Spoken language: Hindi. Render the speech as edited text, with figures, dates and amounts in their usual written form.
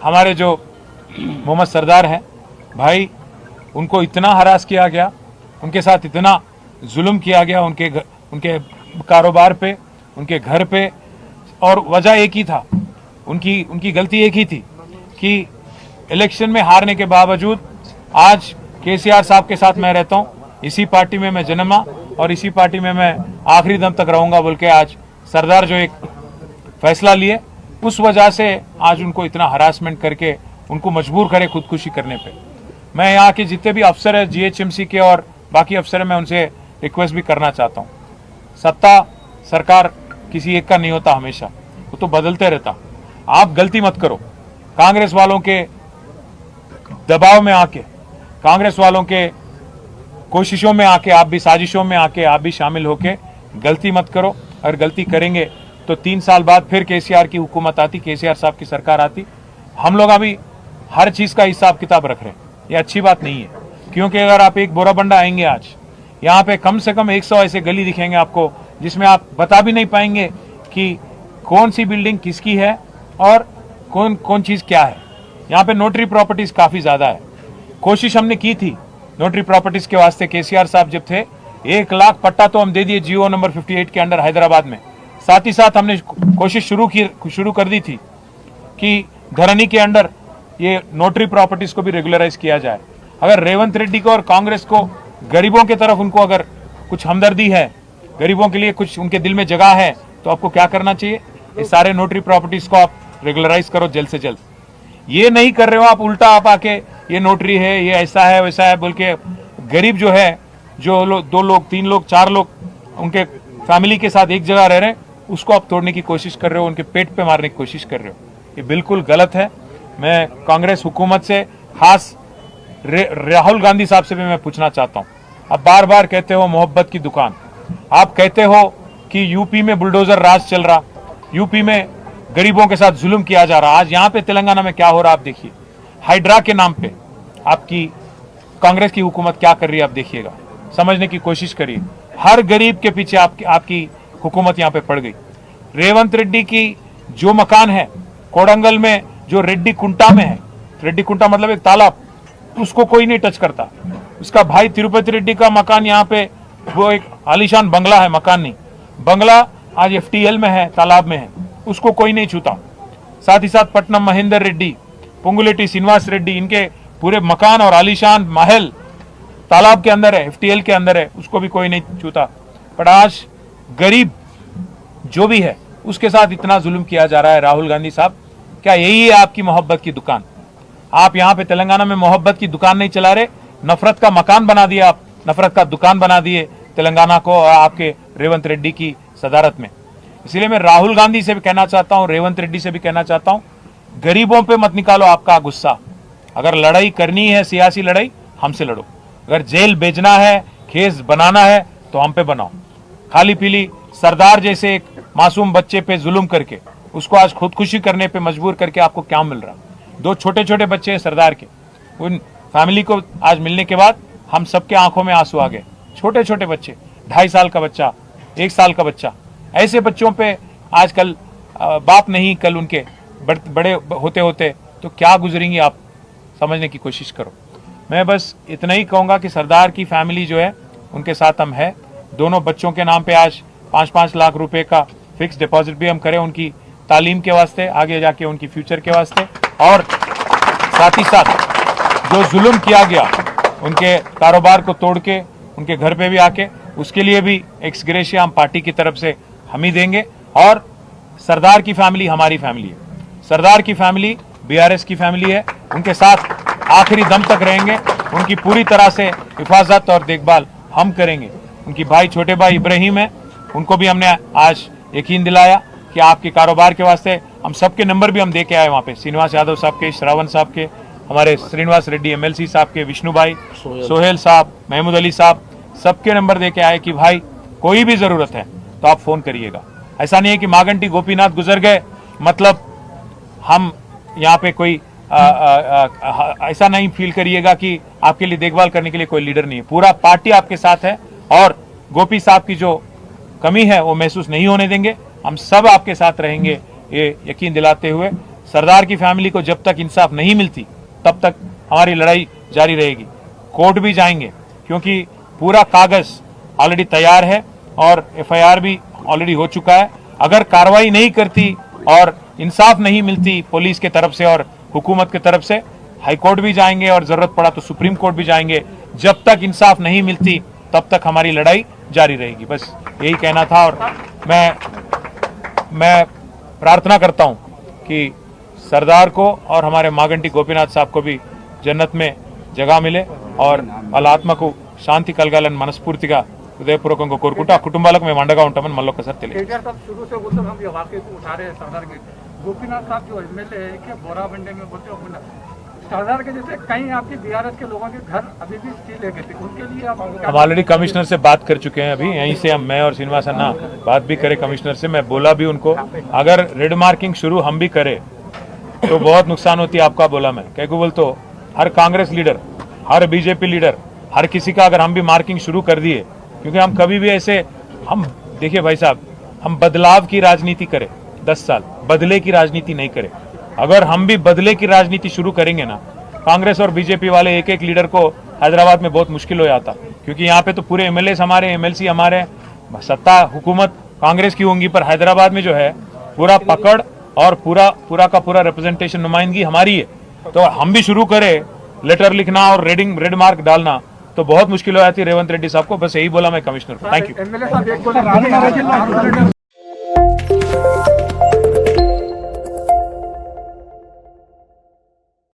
हमारे जो मोहम्मद सरदार हैं भाई, उनको इतना हरास किया गया, उनके साथ इतना जुल्म किया गया, उनके कारोबार पे, उनके घर पे, और वजह एक ही था, उनकी गलती एक ही थी कि इलेक्शन में हारने के बावजूद आज केसीआर साहब के साथ मैं रहता हूं, इसी पार्टी में मैं जन्मा और इसी पार्टी में मैं आखिरी दम तक रहूंगा बोल के आज सरदार जो एक फैसला लिए, उस वजह से आज उनको इतना हरासमेंट करके उनको मजबूर करे खुदकुशी करने पे। मैं यहाँ के जितने भी अफसर है जीएचएमसी के और बाकी अफसर है, मैं उनसे रिक्वेस्ट भी करना चाहता हूँ, सत्ता सरकार किसी एक का नहीं होता, हमेशा वो तो बदलते रहता। आप गलती मत करो, कांग्रेस वालों के दबाव में आके, कांग्रेस वालों के कोशिशों में आके, आप भी साजिशों में आके आप भी शामिल होके गलती मत करो। अगर गलती करेंगे तो 3 साल बाद फिर केसीआर की हुकूमत आती, केसीआर साहब की सरकार आती। हम लोग अभी हर चीज का हिसाब किताब रख रहे हैं, ये अच्छी बात नहीं है, क्योंकि अगर आप एक बोराबंडा आएंगे आज, यहाँ पे कम से कम 100 ऐसे गली दिखेंगे आपको जिसमें आप बता भी नहीं पाएंगे कि कौन सी बिल्डिंग किसकी है और कौन चीज क्या है। यहाँ पे नोटरी प्रॉपर्टीज काफी ज्यादा है। कोशिश हमने की थी नोटरी प्रॉपर्टीज के वास्ते, केसीआर साहब जब थे 1 लाख पट्टा तो हम दे दिए जीओ नंबर 58 के अंडर हैदराबाद में। साथ ही साथ हमने कोशिश शुरू कर दी थी कि धरनी के अंडर ये नोटरी प्रॉपर्टीज को भी रेगुलराइज किया जाए। अगर रेवंत रेड्डी को और कांग्रेस को गरीबों की तरफ उनको अगर कुछ हमदर्दी है, गरीबों के लिए कुछ उनके दिल में जगह है, तो आपको क्या करना चाहिए, ये सारे नोटरी प्रॉपर्टीज को आप रेगुलराइज करो जल्द से जल्द। ये नहीं कर रहे हो आप, उल्टा आप आके ये नोटरी है, ये ऐसा है वैसा है बोल के गरीब जो है, जो 2 लोग 3 लोग 4 लोग उनके फैमिली के साथ एक जगह रह रहे हैं, उसको आप तोड़ने की कोशिश कर रहे हो, उनके पेट पे मारने की कोशिश कर रहे हो। ये बिल्कुल गलत है। मैं कांग्रेस हुकूमत से, खास राहुल गांधी साहब से भी मैं पूछना चाहता हूं, आप बार बार कहते हो मोहब्बत की दुकान, आप कहते हो कि यूपी में बुलडोजर राज चल रहा, यूपी में गरीबों के साथ जुल्म किया जा रहा। आज यहाँ पे तेलंगाना में क्या हो रहा आप देखिए, हाइड्रा के नाम पे आपकी कांग्रेस की हुकूमत क्या कर रही है आप देखिएगा, समझने की कोशिश करिए। हर गरीब के पीछे आपकी हुकूमत यहाँ पे पड़ गई। रेवंत रेड्डी की जो मकान है कोडंगल में, जो रेड्डी कुंटा में है, रेड्डी कुंटा मतलब एक तालाब, उसको कोई नहीं टच करता। उसका भाई तिरुपति रेड्डी का मकान यहाँ पे, वो एक आलीशान बंगला है, मकान नहीं बंगला, आज FTL में है, तालाब में है, उसको कोई नहीं छूता। साथ ही साथ पट्टनम महेंदर रेड्डी, पुंगुलेटी श्रीनिवास रेड्डी, इनके पूरे मकान और आलीशान महल तालाब के अंदर है, FTL के अंदर है, उसको भी कोई नहीं छूता। पर आज गरीब जो भी है उसके साथ इतना जुल्म किया जा रहा है। राहुल गांधी साहब, क्या यही है आपकी मोहब्बत की दुकान? आप यहाँ पे तेलंगाना में मोहब्बत की दुकान नहीं चला रहे, नफरत का मकान बना दिया, आप नफरत का दुकान बना दिए तेलंगाना को और आपके रेवंत रेड्डी की सदारत में। इसलिए मैं राहुल गांधी से भी कहना चाहता हूं, रेवंत रेड्डी से भी कहना चाहता हूं, गरीबों पे मत निकालो आपका गुस्सा। अगर लड़ाई करनी है, सियासी लड़ाई, हमसे लड़ो। अगर जेल भेजना है, केस बनाना है, तो हम पे बनाओ। खाली पीली सरदार जैसे एक मासूम बच्चे पे जुल्म करके उसको आज खुदकुशी करने पे मजबूर करके आपको क्या मिल रहा? 2 छोटे छोटे बच्चे हैं सरदार के, उन फैमिली को आज मिलने के बाद हम सबके आंखों में आंसू आ गए। छोटे छोटे बच्चे, 2.5 साल का बच्चा, 1 साल का बच्चा, ऐसे बच्चों पे आजकल बाप नहीं, कल उनके बड़े होते होते तो क्या गुजरेंगी आप, समझने की कोशिश करो। मैं बस इतना ही कहूँगा कि सरदार की फैमिली जो है उनके साथ हम है। दोनों बच्चों के नाम पे आज 5-5 लाख रुपए का फिक्स डिपॉजिट भी हम करें, उनकी तालीम के वास्ते, आगे जाके उनकी फ्यूचर के वास्ते। और साथ ही साथ जो जुल्म किया गया उनके कारोबार को तोड़ के उनके घर पे भी आके, उसके लिए भी एक्स ग्रेशिया हम पार्टी की तरफ से हम ही देंगे। और सरदार की फैमिली हमारी फैमिली है, सरदार की फैमिली BRS की फैमिली है, उनके साथ आखिरी दम तक रहेंगे, उनकी पूरी तरह से हिफाजत और देखभाल हम करेंगे। उनकी भाई, छोटे भाई इब्राहिम है, उनको भी हमने आज यकीन दिलाया कि आपके कारोबार के वास्ते हम सबके नंबर भी हम दे के आए वहाँ पे, श्रीनिवास यादव साहब के, श्रावण साहब के, हमारे श्रीनिवास रेड्डी MLC साहब के, विष्णु भाई, सोहेल साहब, महमूद अली साहब, सबके नंबर दे के आए कि भाई कोई भी जरूरत है तो आप फोन करिएगा। ऐसा नहीं है कि मागंटी गोपीनाथ गुजर गए मतलब हम यहाँ पे कोई ऐसा नहीं फील करिएगा कि आपके लिए देखभाल करने के लिए कोई लीडर नहीं है। पूरा पार्टी आपके साथ है और गोपी साहब की जो कमी है वो महसूस नहीं होने देंगे। हम सब आपके साथ रहेंगे, ये यकीन दिलाते हुए सरदार की फैमिली को जब तक इंसाफ नहीं मिलती तब तक हमारी लड़ाई जारी रहेगी। कोर्ट भी जाएंगे क्योंकि पूरा कागज ऑलरेडी तैयार है और एफआईआर भी ऑलरेडी हो चुका है। अगर कार्रवाई नहीं करती और इंसाफ नहीं मिलती पुलिस के तरफ से और हुकूमत की तरफ से, हाई कोर्ट भी जाएंगे और जरूरत पड़ा तो सुप्रीम कोर्ट भी जाएंगे। जब तक इंसाफ नहीं मिलती तब तक हमारी लड़ाई जारी रहेगी। बस यही कहना था। और मैं प्रार्थना करता हूं कि सरदार को और हमारे मागंटी गोपीनाथ साहब को भी जन्नत में जगह मिले और వాళ్ళ ఆత్మకు శాంతి కలగాలని మనస్ఫూర్తిగా హృదయపూర్వకంగా కోరుకుంటూ ఆ కుటుంబాలకు మేము అండగా ఉంటామని మళ్ళీ ఒకసారి తెలియజేస్తాం। केटीआर साहब शुरू से बोलते हम ये वाकई को उठा रहे हैं सरदार के। गोपीनाथ साहब जो एमएलए है कि बोराबंडे में बोलते हो सरदार के जैसे कई आपके बीआरएस के लोगों के घर अभी भी स्टील है कहते उनके लिए आप हम ऑलरेडी कमिश्नर से बात कर चुके हैं। अभी यहीं से मैं और श्रीनिवास अन्ना बात भी करें कमिश्नर से। मैं बोला भी उनको अगर रेड मार्किंग शुरू हम भी करें तो बहुत नुकसान होती है आपका। बोला मैं क्या बोल तो हर कांग्रेस लीडर, हर बीजेपी लीडर, हर किसी का अगर हम भी मार्किंग शुरू कर दिए, क्योंकि हम कभी भी ऐसे हम देखिए भाई साहब, हम बदलाव की राजनीति करें 10 साल, बदले की राजनीति नहीं करें। अगर हम भी बदले की राजनीति शुरू करेंगे ना, कांग्रेस और बीजेपी वाले एक एक लीडर को हैदराबाद में बहुत मुश्किल हो जाता, क्योंकि यहाँ पे तो पूरे एमएलए हमारे, एमएलसी हमारे, सत्ता हुकूमत कांग्रेस की होंगी, पर हैदराबाद में जो है पूरा पकड़ और पूरा का पूरा रिप्रेजेंटेशन, नुमाइंदगी हमारी है। तो हम भी शुरू करें लेटर लिखना और रेड मार्क डालना तो बहुत मुश्किल हो जाती है रेवंत रेड्डी साहब को। बस यही बोला मैं कमिश्नर को। Thank you. एमएलए साहब एक बोले